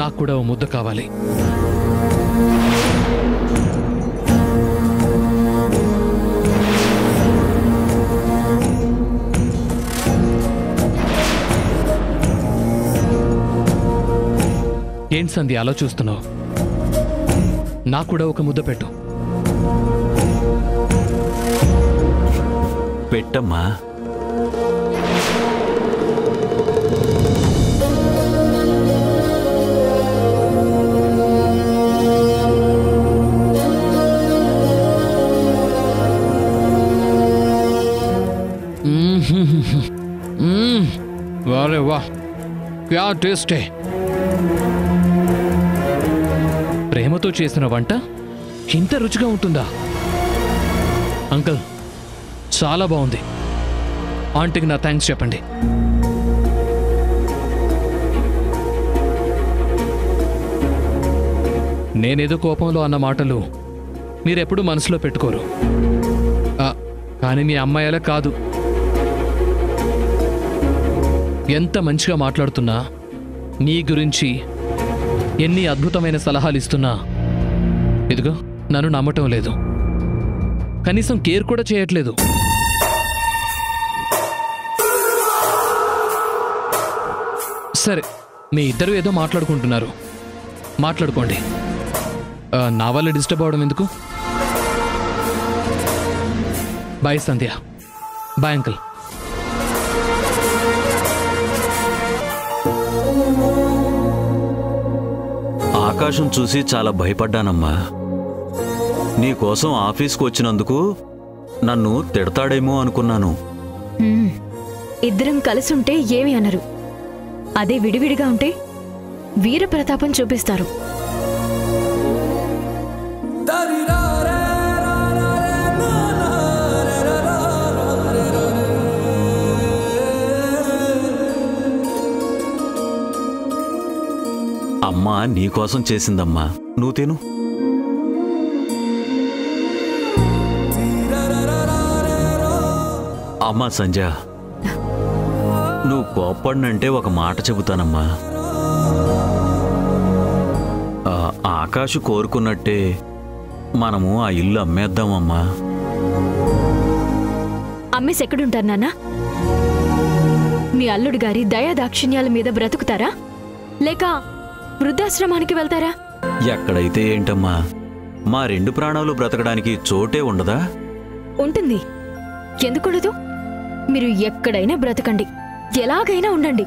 నాకు కూడా ఓ ముద్ద కావాలి. ఏంటి సంధ్య అలా చూస్తున్నావు? నాకు కూడా ఒక ముద్ద పెట్టు. పెట్టమ్మా. वाह वाह क्या टेस्ट है. ప్రేమతో చేసిన వంట ఇంత రుచిగా ఉంటుందా? అంకుల్ చాలా బాగుంది. ఆంటీకి నా థ్యాంక్స్ చెప్పండి. నేనేదో కోపంలో అన్న మాటలు మీరెప్పుడు మనసులో పెట్టుకోరు. కానీ మీ అమ్మాయి అలా కాదు. ఎంత మంచిగా మాట్లాడుతున్నా, నీ గురించి ఎన్ని అద్భుతమైన సలహాలు ఇస్తున్నా ఇదిగో నన్ను నమ్మటం లేదు. కనీసం కేర్ కూడా చేయట్లేదు. సరే, మీ ఇద్దరు ఏదో మాట్లాడుకుంటున్నారు, మాట్లాడుకోండి. నా వల్ల డిస్టర్బ్ అవడం ఎందుకు? బాయ్ సంధ్య. Bye uncle. ఆకాశం చూసి చాలా భయపడ్డానమ్మా. నీకోసం ఆఫీస్కు వచ్చినందుకు నన్ను తిడతాడేమో అనుకున్నాను. ఇద్దరం కలిసుంటే ఏమి అనరు. అదే విడివిడిగా ఉంటే వీర ప్రతాపం చూపిస్తారు. అమ్మా నీకోసం చేసిందమ్మా, నువ్వు తిను. అమ్మా సంజ, నువ్వు కోప్పడినంటే ఒక మాట చెబుతానమ్మా. ఆకాశు కోరుకున్నట్టే మనము ఆ ఇల్లు అమ్మేద్దామమ్మా. అమ్మేసి ఎక్కడుంటారు నాన్న? మీ అల్లుడు గారి దయాదాక్షిణ్యాల మీద బ్రతుకుతారా, లేక వృద్ధాశ్రమానికి వెళ్తారా? ఎక్కడైతే ఏంటమ్మా, మా రెండు ప్రాణాలు బ్రతకడానికి చోటే ఉండదా? ఉంటుంది. ఎందుకుండదు? మీరు ఎక్కడైనా బ్రతకండి, ఎలాగైనా ఉండండి.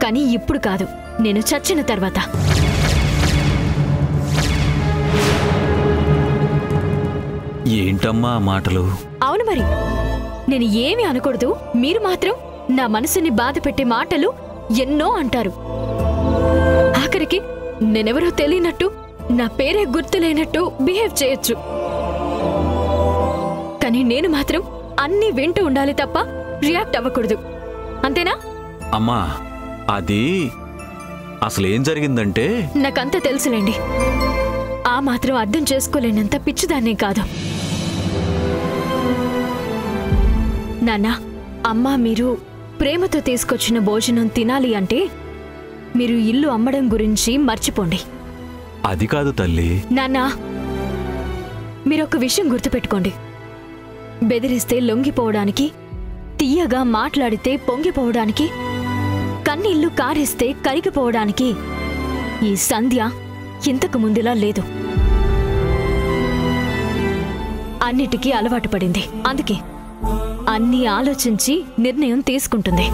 కానీ ఇప్పుడు కాదు, నేను చచ్చిన తర్వాత. ఏంటమ్మా మాటలు? అవును మరి, నేను ఏమి అనకూడదు, మీరు మాత్రం నా మనసుని బాధ పెట్టే మాటలు ఎన్నో అంటారు. ఆఖరికి నేనెవరో తెలియనట్టు, నా పేరే గుర్తులేనట్టు బిహేవ్ చేయొచ్చు. కానీ నేను మాత్రం అన్నీ వింటూ ఉండాలి తప్ప రియాక్ట్ అవ్వకూడదు. అంతేనా? అమ్మా, అది అసలేం జరిగిందంటే... నాకంతా తెలుసులేండి. ఆ మాత్రం అర్థం చేసుకోలేనంత పిచ్చిదాన్నే కాదు. నాన్న, అమ్మా మీరు ప్రేమతో తీసుకొచ్చిన భోజనం తినాలి అంటే మీరు ఇల్లు అమ్మడం గురించి మర్చిపోండి. అది కాదు తల్లి. నాన్నా, మీరొక విషయం గుర్తుపెట్టుకోండి. బెదిరిస్తే లొంగిపోవడానికి, తీయగా మాట్లాడితే పొంగిపోవడానికి, కన్నీళ్లు కారిస్తే కరిగిపోవడానికి ఈ సంధ్య ఇంతకు ముందులా లేదు. అన్నిటికీ అలవాటు పడింది. అందుకే అన్నీ ఆలోచించి నిర్ణయం తీసుకుంటుంది.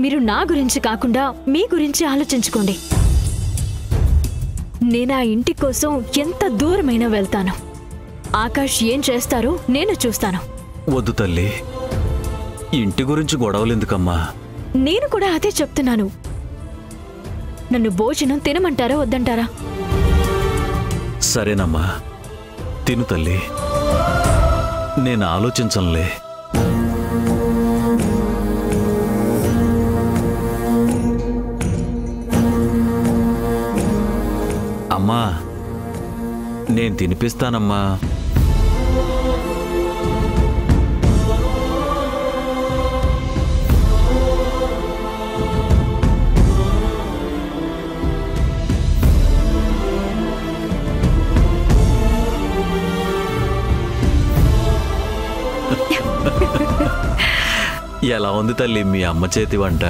మీరు నా గురించి కాకుండా మీ గురించి ఆలోచించుకోండి. నేనా ఇంటి కోసం ఎంత దూరమైనా వెళ్తాను. ఆకాష్ ఏం చేస్తారో నేను చూస్తాను. వద్దు తల్లి, ఇంటి గురించి గొడవలెందుకమ్మా? నేను కూడా అదే చెప్తున్నాను. నన్ను భోజనం తినమంటారా వద్దంటారా? సరేనమ్మా, తిను తల్లి. నేను ఆలోచించనులే. అమ్మా, నేను తినిపిస్తానమ్మా. ఎలా ఉంది తల్లి మీ అమ్మ చేతి వంట?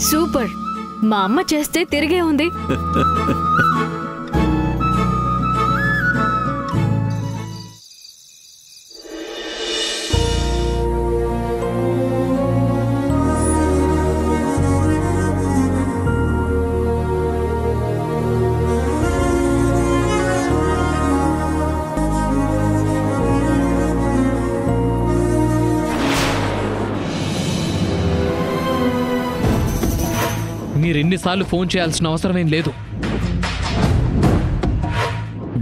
సూపర్. మా అమ్మ చేస్తే తిరిగే ఉంది. మీరు ఎన్నిసార్లు ఫోన్ చేయాల్సిన అవసరమేం లేదు.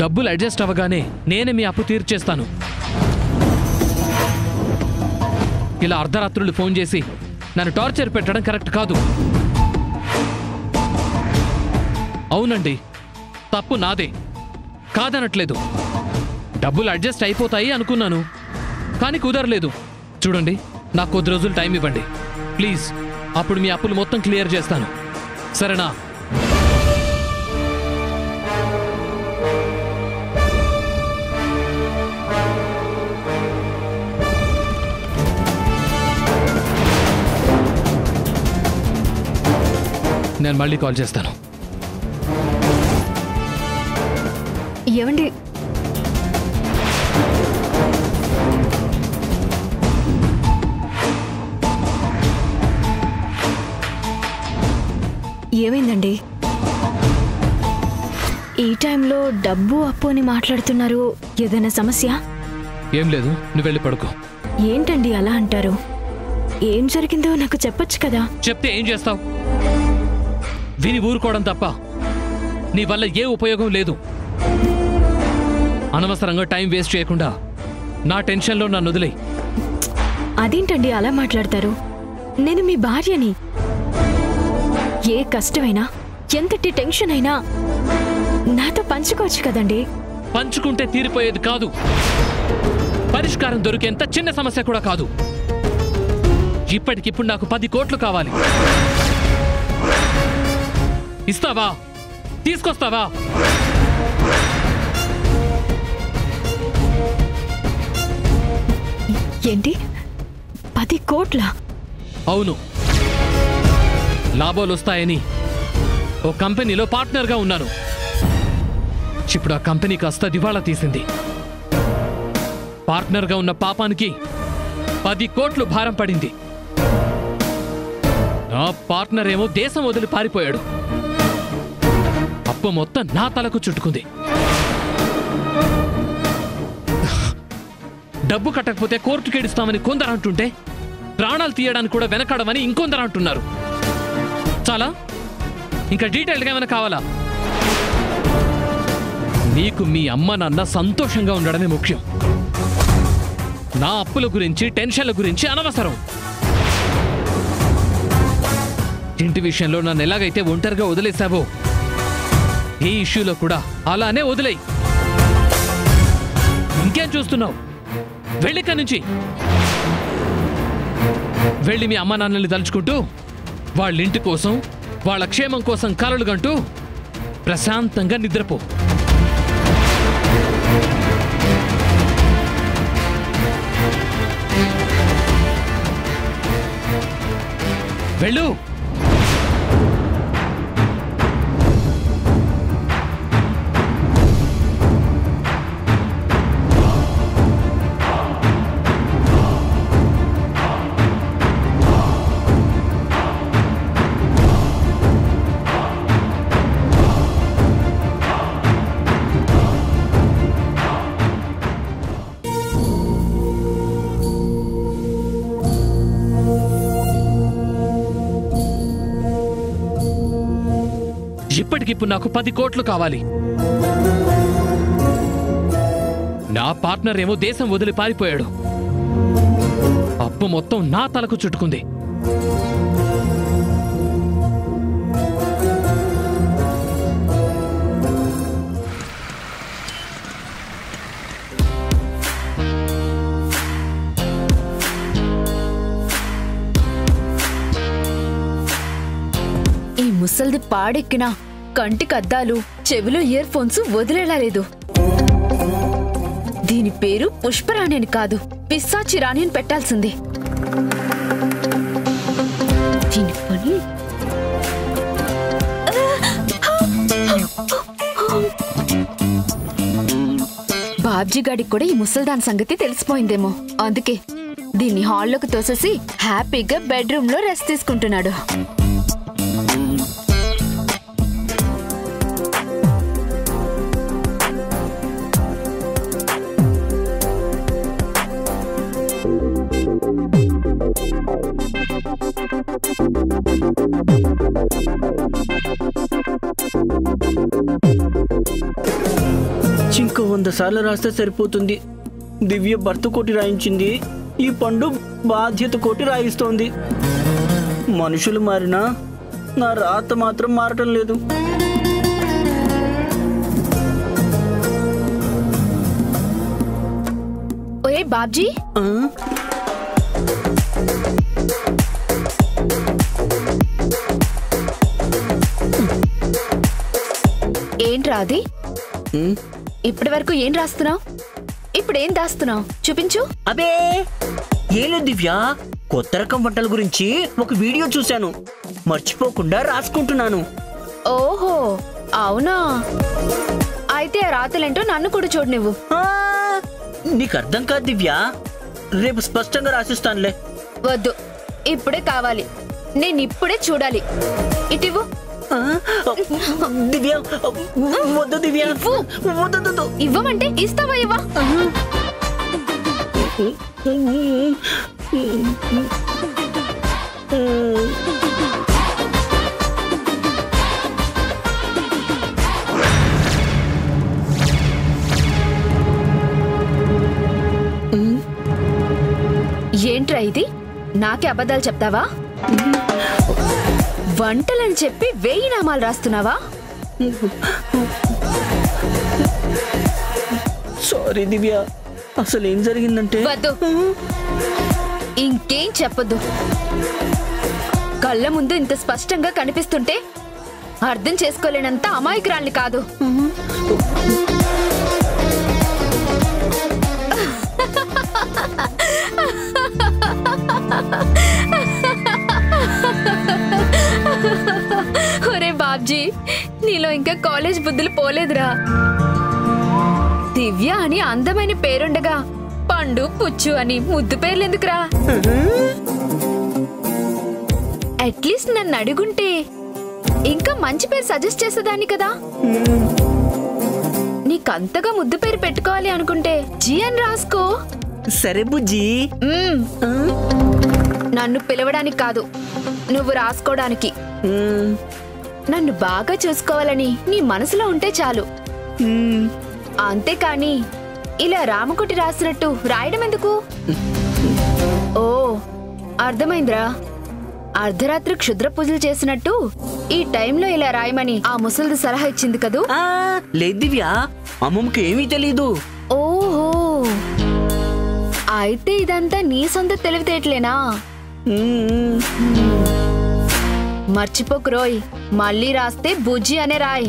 డబ్బులు అడ్జస్ట్ అవ్వగానే నేనే మీ అప్పు తీర్చేస్తాను. ఇలా అర్ధరాత్రులు ఫోన్ చేసి నన్ను టార్చర్ పెట్టడం కరెక్ట్ కాదు. అవునండి, తప్పు నాదే, కాదనట్లేదు. డబ్బులు అడ్జస్ట్ అయిపోతాయి అనుకున్నాను, కానీ కుదరలేదు. చూడండి, నాకు కొద్ది రోజులు టైం ఇవ్వండి ప్లీజ్. అప్పుడు మీ అప్పులు మొత్తం క్లియర్ చేస్తాను, సరేనా? నేను మళ్ళీ కాల్ చేస్తాను. ఏమండి, ఏమైందండి? ఈ టైంలో డబ్బు అప్పు అని మాట్లాడుతున్నారు. ఏదైనా సమస్య? ఏం లేదు, నువ్వు వెళ్ళి పడుకో. ఏంటండి అలా అంటారు? ఏం జరిగిందో నాకు చెప్పొచ్చు కదా. చెప్తే ఏం చేస్తావు? విని ఊరుకోవడం తప్ప నీ వల్ల ఏ ఉపయోగం లేదు. అనవసరంగా టైం వేస్ట్ చేయకుండా నా టెన్షన్లో నన్ను వదిలేయ్. అదేంటండి అలా మాట్లాడతారు? నేను మీ భార్యని. ఏ కష్టమైనా, ఎంతటి టెన్షన్ అయినా నాతో పంచుకోవచ్చు కదండి. పంచుకుంటే తీరిపోయేది కాదు, పరిష్కారం దొరికేంత చిన్న సమస్య కూడా కాదు. ఇప్పటికిప్పుడు నాకు 10 కోట్లు కావాలి. ఇస్తావా? తీసుకొస్తావా? ఏంటి, 10 కోట్ల? అవును, లాభాలు వస్తాయని ఓ కంపెనీలో పార్ట్నర్గా ఉన్నాను. ఇప్పుడు ఆ కంపెనీ కాస్త దివాళా తీసింది. పార్ట్నర్గా ఉన్న పాపానికి 10 కోట్లు భారం పడింది. నా పార్ట్నర్ ఏమో దేశం వదిలి పారిపోయాడు. అప్పు మొత్తం నా తలకు చుట్టుకుంది. డబ్బు కట్టకపోతే కోర్టుకి ఏడుస్తామని కొందరు అంటుంటే, ప్రాణాలు తీయడానికి కూడా వెనకాడమని ఇంకొందరు అంటున్నారు. చాలా? ఇంకా డీటెయిల్గా ఏమైనా కావాలా? నీకు మీ అమ్మ నాన్న సంతోషంగా ఉండడమే ముఖ్యం. నా అప్పుల గురించి, టెన్షన్ల గురించి అనవసరం. ఇంటి విషయంలో నన్ను ఎలాగైతే ఒంటరిగా వదిలేశావో, ఈ ఇష్యూలో కూడా అలానే వదిలేయి. ఇంకేం చూస్తున్నావు? వెళ్ళిక నుంచి వెళ్ళి మీ అమ్మ నాన్నల్ని తలుచుకుంటూ వాళ్ళ ఇంటి కోసం, వాళ్ళ క్షేమం కోసం కలలు గంటూ ప్రశాంతంగా నిద్రపో. వెళ్ళు. ఇప్పటికిప్పుడు నాకు 10 కోట్లు కావాలి. నా పార్ట్నర్ ఏమో దేశం వదిలి పారిపోయాడు. అప్పు మొత్తం నా తలకు చుట్టుకుంది. ఈ ముసల్ది పాడెక్కినా కంటికి అద్దాలు, చెవిలో ఇయర్ ఫోన్స్ వదిలేలా లేదు. దీని పేరు పుష్పరాణి అని కాదు, పిశాచి రాణి అని పెట్టాల్సింది. దీని పని. బాబ్జీ గాడికి కూడా ఈ ముసల్దాన్ సంగతి తెలిసిపోయిందేమో. అందుకే దీన్ని హాల్లోకి తోసేసి హ్యాపీగా బెడ్రూమ్ లో రెస్ట్ తీసుకుంటున్నాడు. ఇంకో 100 సార్లు రాస్తే సరిపోతుంది. దివ్య భర్త కోటి రాయించింది, ఈ పండు బాధ్యత కోటి రాయిస్తోంది. మనుషులు మారినా నా రాత మాత్రం మారటం లేదు. ఓయ్ బాబ్జీ, ఆ? ఏంట్రా అది? ఉమ్, ఇప్పటి వరకు ఏం రాస్తున్నావు? ఇప్పుడేం దాస్తున్నావు? చూపించు. అబే ఏం లేదు దివ్య, కొత్త రకం వంటల గురించి ఒక వీడియో చూశాను, మర్చిపోకుండా రాసుకుంటున్నాను. ఓహో అవునా, అయితే ఆ రాతలేంటో నన్ను కూడా చూడు నువ్వు. ఆ, నీకు అర్థం కాదు దివ్య, రేపు స్పష్టంగా రాసిస్తానులే. వద్దు, ఇప్పుడే కావాలి, నేను ఇప్పుడే చూడాలి. ఇటివ్వు. ఆ, దివ్య వద్దు దివ్య, వద్దు. ఇవ్వమంటే ఇస్తావా? ఇవ్వ. ఏంట్రా ఇది? నాకే అబద్ధాలు చెప్తావా? వంటలని చెప్పి 1000 నామాలు రాస్తున్నావా? సారీ దివ్య, అసలు ఏం జరిగిందంటే. వద్దు, ఇంకేం చెప్పొద్దు. కళ్ళ ముందు ఇంత స్పష్టంగా కనిపిస్తుంటే అర్థం చేసుకోలేనంత అమాయకురాల్ని కాదు. ఒరే బాబ్జీ, నీలో ఇంకా కాలేజ్ బుద్ధులు పోలేదురా. దివ్య అని అందమైన పేరుండగా పండు పుచ్చు అని ముద్దు పేర్లు ఎందుకురా? అట్లీస్ట్ నన్ను అడుగుంటే ఇంకా మంచి పేరు సజెస్ట్ చేసేదాన్ని కదా. నీకంతగా ముద్దు పేరు పెట్టుకోవాలి అనుకుంటే జీ అని రాసుకో. సరే బుజ్జి. నన్ను పిలవడానికి కాదు, నువ్వు రాసుకోవడానికి. నన్ను బాగా చూసుకోవాలని నీ మనసులో ఉంటే చాలు. అంతేకాని ఇలా రామకుటి రాసినట్టు రాయడం ఎందుకు? ఓ అర్థమైందిరా. అర్ధరాత్రి క్షుద్ర పూజలు చేసినట్టు ఈ టైంలో ఇలా రాయమని ఆ ముసలిది సలహా ఇచ్చింది కదూ? లేదు దివ్య, అమ్మమ్మకి ఏమీ తెలీదు. ఓహో, అయితే ఇదంతా నీ సొంత తెలివితేటలేనా? మర్చిపోకు రోయ్, మళ్ళీ రాస్తే బుజ్జి అనే రాయ్.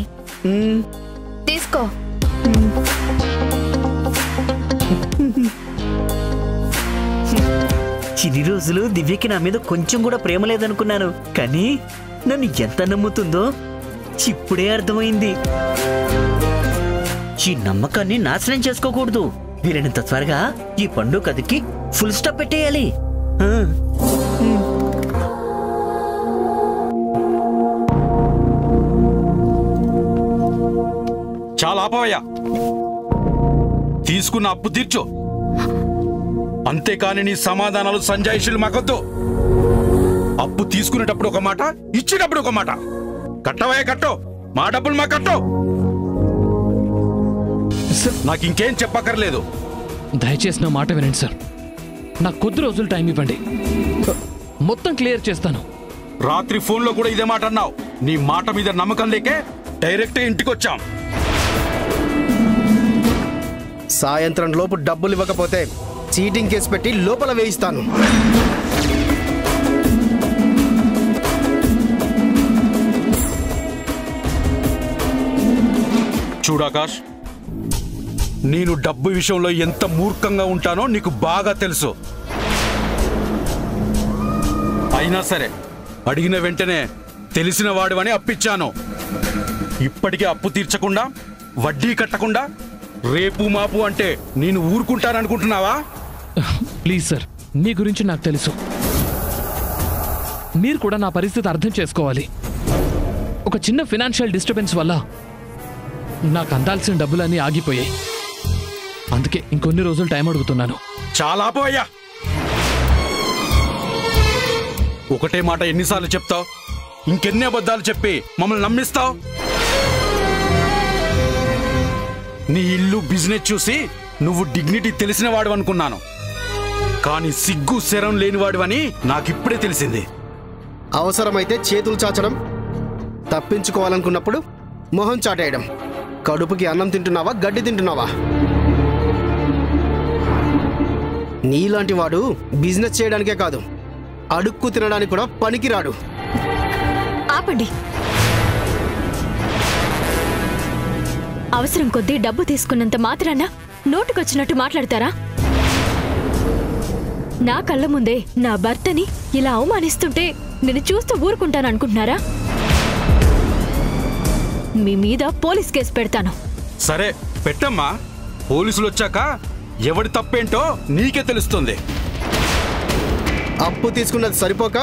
తీసుకో. చిన్ని రోజులు దివ్యకి నా మీద కొంచెం కూడా ప్రేమ లేదనుకున్నాను, కానీ నన్ను ఎంత నమ్ముతుందో ఇప్పుడే అర్థమైంది. ఈ నమ్మకాన్ని నాశనం చేసుకోకూడదు. వీలైనంత త్వరగా ఈ పండు కథకి ఫుల్ స్టాప్ పెట్టేయాలి. చాలా ఆపవయ్యా, తీసుకున్న అప్పు తీర్చు, అంతేకాని నీ సమాధానాలు సంజాయిషులు మాకొద్దు. అప్పు తీసుకునేటప్పుడు ఒక మాట, ఇచ్చేటప్పుడు ఒక మాట. కట్టవయ్యా, కట్టో, మా డబ్బులు మా కట్టో. నాకు ఇంకేం చెప్పక్కర్లేదు. దయచేసి నా మాట వినండి సార్, నాకు కొద్ది రోజులు టైం ఇవ్వండి, మొత్తం క్లియర్ చేస్తాను. రాత్రి ఫోన్లో కూడా ఇదే మాట అన్నావు. నీ మాట మీద నమ్మకం లేకే డైరెక్ట్ ఇంటికి వచ్చాం. సాయంత్రం లోపు డబ్బులు ఇవ్వకపోతే చీటింగ్ కేసు పెట్టి లోపల వేయిస్తాను. చూడాకాష్, నేను డబ్బు విషయంలో ఎంత మూర్ఖంగా ఉంటానో నీకు బాగా తెలుసు. అయినా సరే అడిగిన వెంటనే తెలిసిన వాడివని అప్పిచ్చాను. ఇప్పటికే అప్పు తీర్చకుండా వడ్డీ కట్టకుండా రేపు మాపు అంటే నేను ఊరుకుంటాననుకుంటున్నావా? ప్లీజ్ సార్, మీ గురించి నాకు తెలుసు. మీరు కూడా నా పరిస్థితి అర్థం చేసుకోవాలి. ఒక చిన్న ఫినాన్షియల్ డిస్టర్బెన్స్ వల్ల నాకు అందాల్సిన డబ్బులన్నీ ఆగిపోయాయి. అందుకే ఇంకొన్ని రోజులు టైం అడుగుతున్నాను. చాలా పోయా. ఒకటే మాట ఎన్నిసార్లు చెప్తావు? ఇంకెన్ని అబద్ధాలు చెప్పి మమ్మల్ని నమ్మిస్తావు? నీ ఇల్లు బిజినెస్ చూసి నువ్వు డిగ్నిటీ తెలిసిన వాడు అనుకున్నాను, కానీ సిగ్గు శరం లేనివాడివని నాకిప్పుడే తెలిసింది. అవసరమైతే చేతులు చాచడం, తప్పించుకోవాలనుకున్నప్పుడు మొహం చాటేయడం. కడుపుకి అన్నం తింటున్నావా, గడ్డి తింటున్నావా? నీలాంటి వాడు బిజినెస్ చేయడానికే కాదు, అడుక్కు తినడానికి కూడా పనికిరాడు. ఆపండి. అవసరం కొద్దీ డబ్బు తీసుకున్నంత మాత్రాన నోటుకొచ్చినట్టు మాట్లాడతారా? నా కళ్ళ ముందే నా భర్తని ఇలా అవమానిస్తుంటే నేను చూస్తూ ఊరుకుంటాననుకుంటున్నారా? మీ మీద పోలీస్ కేసు పెడతాను. సరే పెట్టమ్మా. పోలీసులు వచ్చాక ఎవడి తప్పేంటో నీకే తెలుస్తుంది. అప్పు తీసుకున్నది సరిపోక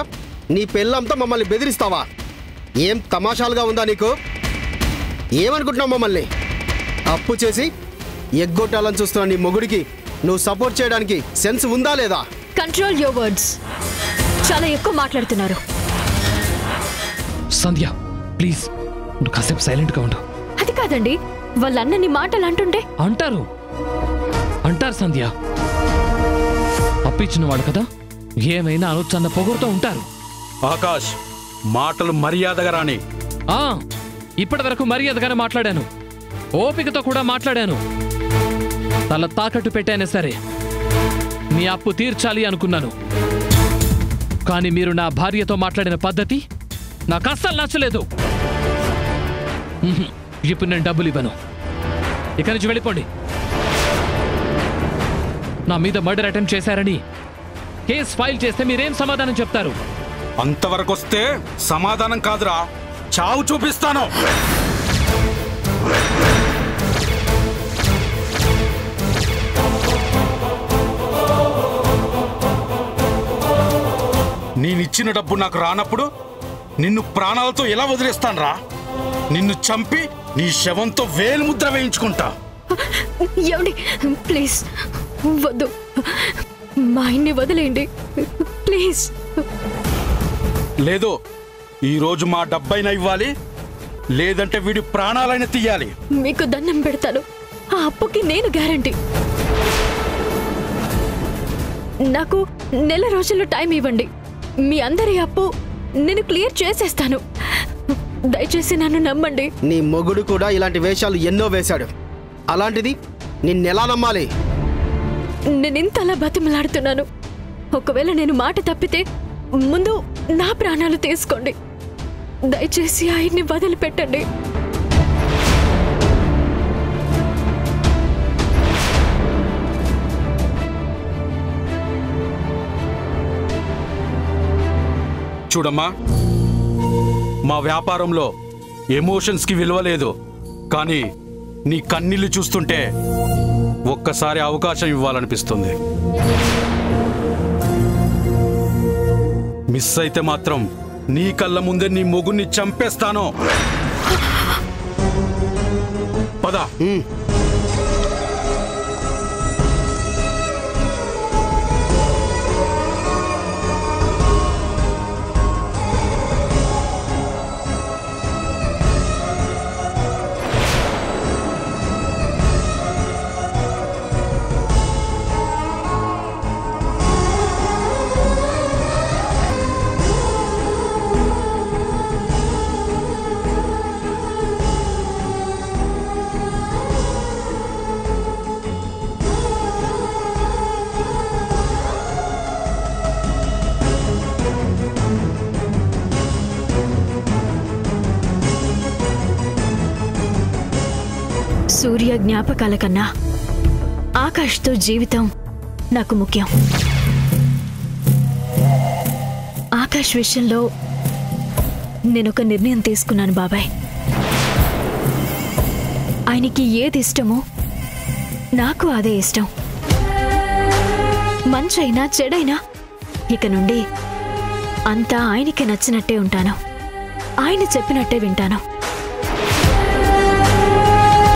నీ పెళ్ళంతా మమ్మల్ని బెదిరిస్తావా? ఏం తమాషాలుగా ఉందా నీకు? ఏమనుకుంటున్నావు మమ్మల్ని? అప్పు చేసి ఎగ్గొట్టాలని చూస్తున్న నీ మొగుడికి నువ్వు సపోర్ట్ చేయడానికి సెన్స్ ఉందా లేదా? Control your words. చాలా ఎక్కువ మాట్లాడుతున్నారు. సంధ్య ప్లీజ్, నువ్వు కాసేపు సైలెంట్గా ఉండు. అది కాదండి, వాళ్ళన్నని మాటలు అంటుంటే. అంటారు సంధ్య. అప్పిచ్చిన వాడు కదా, ఏమైనా అనొచ్చన్న పొగరుతో ఉంటారు. ఆకాష్, మాటలు మర్యాదగా రాని. ఇప్పటి వరకు మర్యాదగానే మాట్లాడాను, ఓపికతో కూడా మాట్లాడాను. తల తాకట్టు పెట్టానే సరే మీ అప్పు తీర్చాలి అనుకున్నాను. కానీ మీరు నా భార్యతో మాట్లాడిన పద్ధతి నాకు అస్సలు నచ్చలేదు. ఇప్పుడు నేను డబ్బులు ఇవ్వను. ఇక్కడి నుంచి వెళ్ళిపోండి. నా మీద మర్డర్ అటెంప్ట్ చేశారని కేసు ఫైల్ చేస్తే మీరేం సమాధానం చెప్తారు? అంతవరకు వస్తే సమాధానం కాదురా, చావు చూపిస్తాను. నేనిచ్చిన డబ్బు నాకు రానప్పుడు నిన్ను ప్రాణాలతో ఎలా వదిలేస్తానురా? నిన్ను చంపి నీ శవంతో వేలుముద్ర వేయించుకుంటా. ఏమండి, ప్లీజ్ వద్దు, మా ఆయన్ని వదిలేయండి ప్లీజ్. లేదు, ఈరోజు మా డబ్బైనా ఇవ్వాలి, లేదంటే వీడి ప్రాణాలైనా తీయాలి. మీకు దండం పెడతాను, ఆ అప్పుకి నేను గ్యారంటీ. నాకు నెల రోజుల్లో టైం ఇవ్వండి. మీ అందరి అప్పు నేను క్లియర్ చేసేస్తాను. దయచేసి నన్ను నమ్మండి. నీ మొగుడు కూడా ఇలాంటి వేషాలు ఎన్నో వేశాడు. అలాంటిది నిన్నెలా నమ్మాలి? నేను ఇంతలా బతిమలాడుతున్నాను. ఒకవేళ నేను మాట తప్పితే ముందు నా ప్రాణాలు తీసుకోండి. దయచేసి ఆయన్ని వదిలిపెట్టండి. చూడమ్మా, మా వ్యాపారంలో ఎమోషన్స్కి విలువ లేదు, కానీ నీ కన్నీళ్లు చూస్తుంటే ఒక్కసారి అవకాశం ఇవ్వాలనిపిస్తుంది. మిస్ అయితే మాత్రం నీ కళ్ళ ముందే నీ మొగుణ్ణి చంపేస్తాను. పద. సూర్య జ్ఞాపకాల కన్నా ఆకాష్తో జీవితం నాకు ముఖ్యం. ఆకాష్ విషయంలో నేనొక నిర్ణయం తీసుకున్నాను బాబాయ్. ఆయనకి ఏది ఇష్టమో నాకు అదే ఇష్టం. మంచైనా చెడైనా ఇక నుండి అంతా ఆయనకి నచ్చినట్టే ఉంటాను. ఆయన చెప్పినట్టే వింటాను.